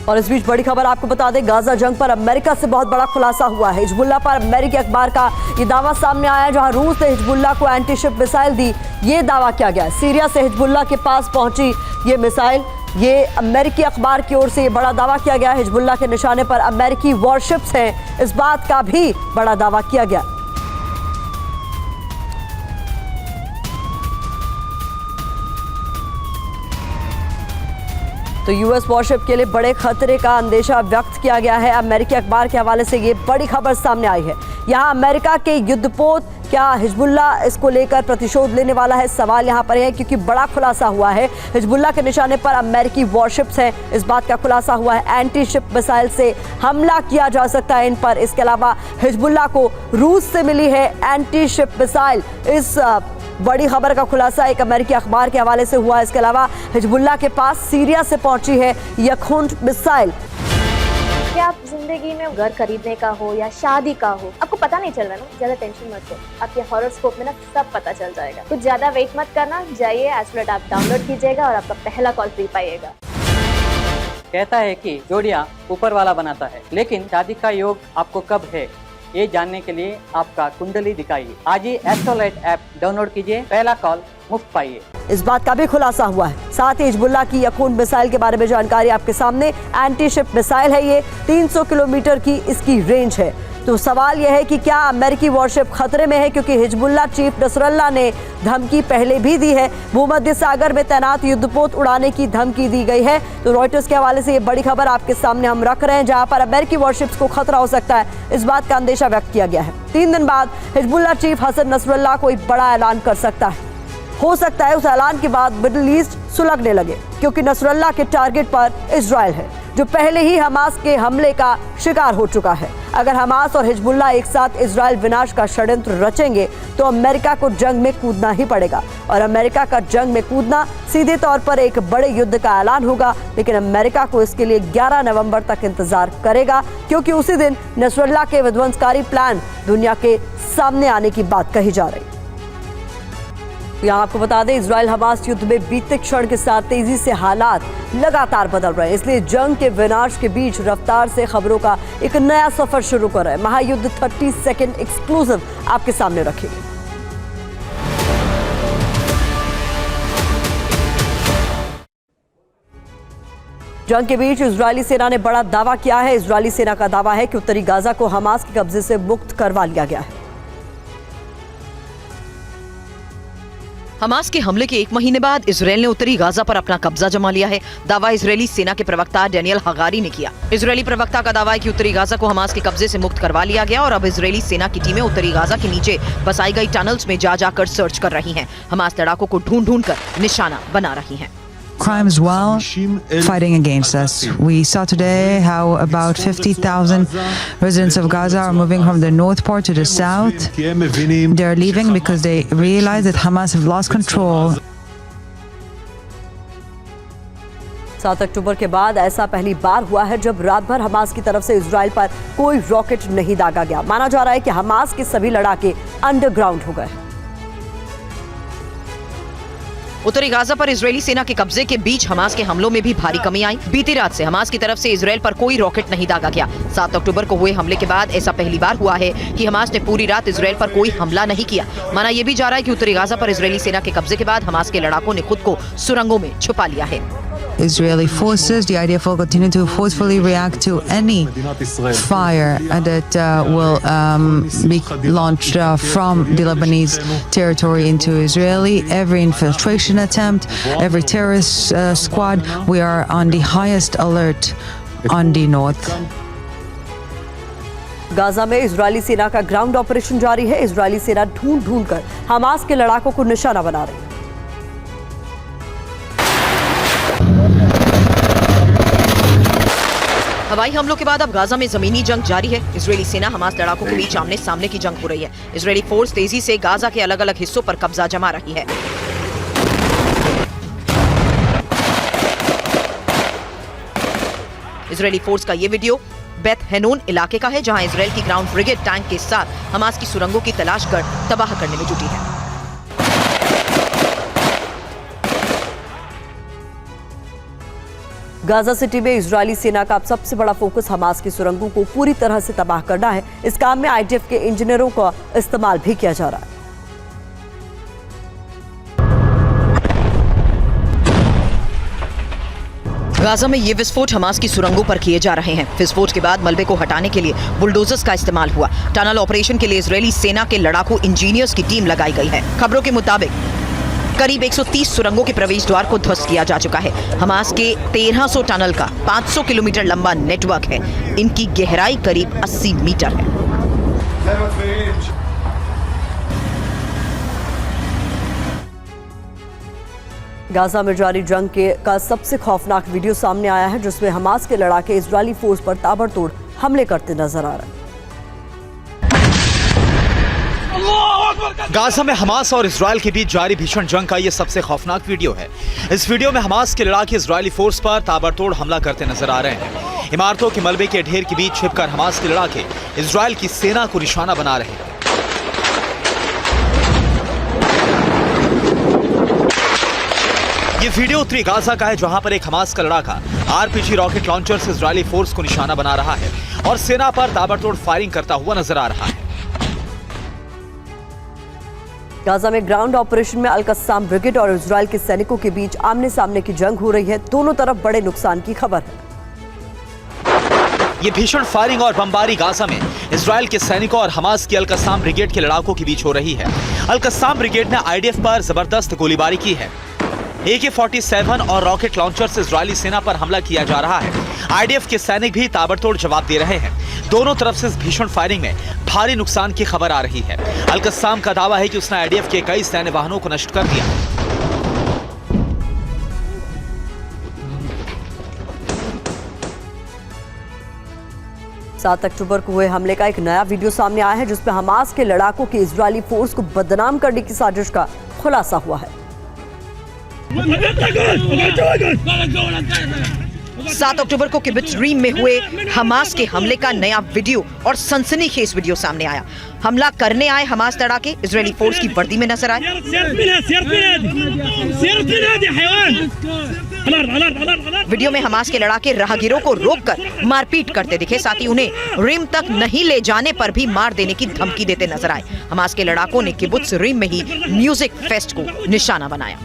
और इस बीच बड़ी खबर आपको बता दें, गाजा जंग पर अमेरिका से बहुत बड़ा खुलासा हुआ है। हिजबुल्लाह पर अमेरिकी अखबार का ये दावा सामने आया, जहां रूस ने हिजबुल्लाह को एंटी शिप मिसाइल दी। ये दावा किया गया सीरिया से हिजबुल्लाह के पास पहुंची ये मिसाइल। ये अमेरिकी अखबार की ओर से ये बड़ा दावा किया गया। हिजबुल्लाह के निशाने पर अमेरिकी वॉरशिप्स हैं, इस बात का भी बड़ा दावा किया गया। तो यूएस वॉरशिप के लिए बड़े खतरे का अंदेशा व्यक्त किया गया है। अमेरिकी अखबार के हवाले से ये बड़ी खबर सामने आई है। यहाँ अमेरिका के युद्धपोत, क्या हिजबुल्लाह इसको लेकर प्रतिशोध लेने वाला है? सवाल यहाँ पर है, क्योंकि बड़ा खुलासा हुआ है। हिजबुल्लाह के निशाने पर अमेरिकी वॉरशिप्स हैं, इस बात का खुलासा हुआ है। एंटी शिप मिसाइल से हमला किया जा सकता है इन पर। इसके अलावा हिजबुल्लाह को रूस से मिली है एंटी शिप मिसाइल। इस बड़ी खबर का खुलासा एक अमेरिकी अखबार के हवाले से हुआ। इसके अलावा हिजबुल्लाह के पास सीरिया से पहुंची है यखुंड मिसाइल। क्या आप जिंदगी में घर खरीदने का हो या शादी का हो, आपको पता नहीं चल रहा ना, ज्यादा टेंशन मत लो। आपके हॉरोस्कोप में ना सब पता चल जाएगा। कुछ ज्यादा वेट मत करना, जाइए एस्ट्रोलॉट ऐप डाउनलोड कीजिएगा और आपका पहला कॉल फ्री पाइएगा। कहता है कि जोड़ियां ऊपर वाला बनाता है, लेकिन शादी का योग आपको कब है ये जानने के लिए आपका कुंडली दिखाइए। आज ही एस्ट्रोलॉट ऐप डाउनलोड कीजिए, पहला कॉल मुफ्त पाइए। इस बात का भी खुलासा हुआ है। साथ ही हिजबुल्लाह की यखून मिसाइल के बारे में जानकारी आपके सामने। एंटी शिप मिसाइल है ये, 300 किलोमीटर की इसकी रेंज है। तो सवाल यह है कि क्या अमेरिकी वॉरशिप खतरे में है, क्योंकि हिजबुल्लाह चीफ नसरुल्लाह ने धमकी पहले भी दी है। भूमध्य सागर में तैनात युद्धपोत उड़ाने की धमकी दी गई है। तो रॉयटर्स के हवाले से ये बड़ी खबर आपके सामने हम रख रहे हैं, जहां पर अमेरिकी वॉरशिप्स को खतरा हो सकता है, इस बात का अंदेशा व्यक्त किया गया है। 3 दिन बाद हिजबुल्लाह चीफ हसन नसरुल्लाह कोई बड़ा ऐलान कर सकता है। हो सकता है उस ऐलान के बाद मिडिल ईस्ट सुलगने लगे, क्योंकि नसरुल्लाह के टारगेट पर इजराइल है, जो पहले ही हमास के हमले का शिकार हो चुका है। अगर हमास और हिजबुल्लाह एक साथ इजराइल विनाश का षड्यंत्र रचेंगे तो अमेरिका को जंग में कूदना ही पड़ेगा। और अमेरिका का जंग में कूदना सीधे तौर पर एक बड़े युद्ध का ऐलान होगा। लेकिन अमेरिका को इसके लिए 11 नवंबर तक इंतजार करेगा, क्योंकि उसी दिन नसरुल्लाह के विध्वंसकारी प्लान दुनिया के सामने आने की बात कही जा रही। यहाँ आपको बता दें, इजराइल हमास युद्ध में बीते क्षण के साथ तेजी से हालात लगातार बदल रहे हैं। इसलिए जंग के विनाश के बीच रफ्तार से खबरों का एक नया सफर शुरू कर रहे हैं। महायुद्ध 30 सेकंड एक्सक्लूसिव आपके सामने रखेंगे। जंग के बीच इजरायली सेना ने बड़ा दावा किया है। इजरायली सेना का दावा है कि उत्तरी गाजा को हमास के कब्जे से मुक्त करवा लिया गया है। हमास के हमले के 1 महीने बाद इजरायल ने उत्तरी गाजा पर अपना कब्जा जमा लिया है। दावा इजरायली सेना के प्रवक्ता डेनियल हगारी ने किया। इजरायली प्रवक्ता का दावा है कि उत्तरी गाजा को हमास के कब्जे से मुक्त करवा लिया गया और अब इजरायली सेना की टीमें उत्तरी गाजा के नीचे बसाई गई टनल्स में जाकर सर्च कर रही हैं। हमास लड़ाकों को ढूंढ कर निशाना बना रही हैं। Crime as well, fighting against us. We saw today how about 50,000 residents of Gaza are moving from the north part to the south. They're leaving because they realize that Hamas have lost control. 7 अक्टूबर के बाद ऐसा पहली बार हुआ है जब रात भर Hamas की तरफ से इजराइल पर कोई रॉकेट नहीं दागा गया। माना जा रहा है कि हमास के सभी लड़ाके अंडरग्राउंड हो गए। उत्तरी गाजा पर इजरायली सेना के कब्जे के बीच हमास के हमलों में भी भारी कमी आई। बीती रात से हमास की तरफ से इजरायल पर कोई रॉकेट नहीं दागा गया। 7 अक्टूबर को हुए हमले के बाद ऐसा पहली बार हुआ है कि हमास ने पूरी रात इजरायल पर कोई हमला नहीं किया। माना यह भी जा रहा है कि उत्तरी गाजा पर इजरायली सेना के कब्जे के बाद हमास के लड़ाकों ने खुद को सुरंगों में छुपा लिया है। Israeli forces, the IDF will continue to forcefully react to any fire that will be launched from the Lebanese territory into Israeli. Every infiltration attempt, every terrorist squad, we are on the highest alert on the north. Gaza में Israeli सेना का ground operation जारी है। Israeli सेना ढूंढ कर Hamas के लड़ाकों को निशाना बना रही है। हवाई हमलों के बाद अब गाजा में जमीनी जंग जारी है। इजरायली सेना हमास लड़ाकों के बीच आमने सामने की जंग हो रही है। इजरायली फोर्स तेजी से गाजा के अलग अलग हिस्सों पर कब्जा जमा रही है। इजरायली फोर्स का ये वीडियो बेथ हेनोन इलाके का है, जहां इजरायल की ग्राउंड ब्रिगेड टैंक के साथ हमास की सुरंगों की तलाश कर तबाह करने में जुटी है। गाजा सिटी में इजरायली सेना का अब सबसे बड़ा फोकस हमास की सुरंगों को पूरी तरह से तबाह करना है। इस काम में आईडीएफ के इंजीनियरों का इस्तेमाल भी किया जा रहा है। गाजा में ये विस्फोट हमास की सुरंगों पर किए जा रहे हैं। विस्फोट के बाद मलबे को हटाने के लिए बुलडोजर्स का इस्तेमाल हुआ। टनल ऑपरेशन के लिए इजरायली सेना के लड़ाकू इंजीनियर्स की टीम लगाई गई है। खबरों के मुताबिक करीब 130 सुरंगों के प्रवेश द्वार को ध्वस्त किया जा चुका है। हमास के 1300 टनल का 500 किलोमीटर लंबा नेटवर्क है। इनकी गहराई करीब 80 मीटर है। गाजा में जारी जंग का सबसे खौफनाक वीडियो सामने आया है, जिसमें हमास के लड़ाके इजरायली फोर्स पर ताबड़तोड़ हमले करते नजर आ रहे हैं। गाजा में हमास और इजरायल के बीच जारी भीषण जंग का यह सबसे खौफनाक वीडियो है। इस वीडियो में हमास के लड़ाके इजरायली फोर्स पर ताबड़तोड़ हमला करते नजर आ रहे हैं। इमारतों के मलबे के ढेर के बीच छिपकर हमास के लड़ाके इजरायल की सेना को निशाना बना रहे हैं। ये वीडियो उत्तरी गाजा का है, जहां पर एक हमास का लड़ाका आरपीजी रॉकेट लॉन्चर से इजरायली फोर्स को निशाना बना रहा है और सेना पर ताबड़तोड़ फायरिंग करता हुआ नजर आ रहा है। गाजा में ग्राउंड ऑपरेशन में अल-कस्साम ब्रिगेड और इजरायल के सैनिकों के बीच आमने सामने की जंग हो रही है। दोनों तरफ बड़े नुकसान की खबर है। ये भीषण फायरिंग और बमबारी गाजा में इजरायल के सैनिकों और हमास की अल-कस्साम ब्रिगेड के लड़ाकों के बीच हो रही है। अल-कस्साम ब्रिगेड ने आईडीएफ पर जबरदस्त गोलीबारी की है। AK-47 और रॉकेट लॉन्चर से इजरायली सेना पर हमला किया जा रहा है। आईडीएफ के सैनिक भी ताबड़तोड़ जवाब दे रहे हैं। दोनों तरफ से इस भीषण फायरिंग में भारी नुकसान की खबर आ रही है। अल-कस्साम का दावा है कि उसने आईडीएफ के कई सैन्य वाहनों को नष्ट कर दिया। 7 अक्टूबर को हुए हमले का एक नया वीडियो सामने आया है, जिसमें हमास के लड़ाकों की इजरायली फोर्स को बदनाम करने की साजिश का खुलासा हुआ है। 7 अक्टूबर को किब्बत्ज रीम में हुए हमास के हमले का नया वीडियो और सनसनीखेज वीडियो सामने आया। हमला करने आए हमास लड़ाके इजरायली फोर्स की वर्दी में नजर आए। वीडियो में हमास के लड़ाके राहगीरों को रोककर मारपीट करते दिखे, साथ ही उन्हें रिम तक नहीं ले जाने पर भी मार देने की धमकी देते नजर आए। हमास के लड़ाकों ने किब्बत्ज रीम में ही म्यूजिक फेस्ट को निशाना बनाया।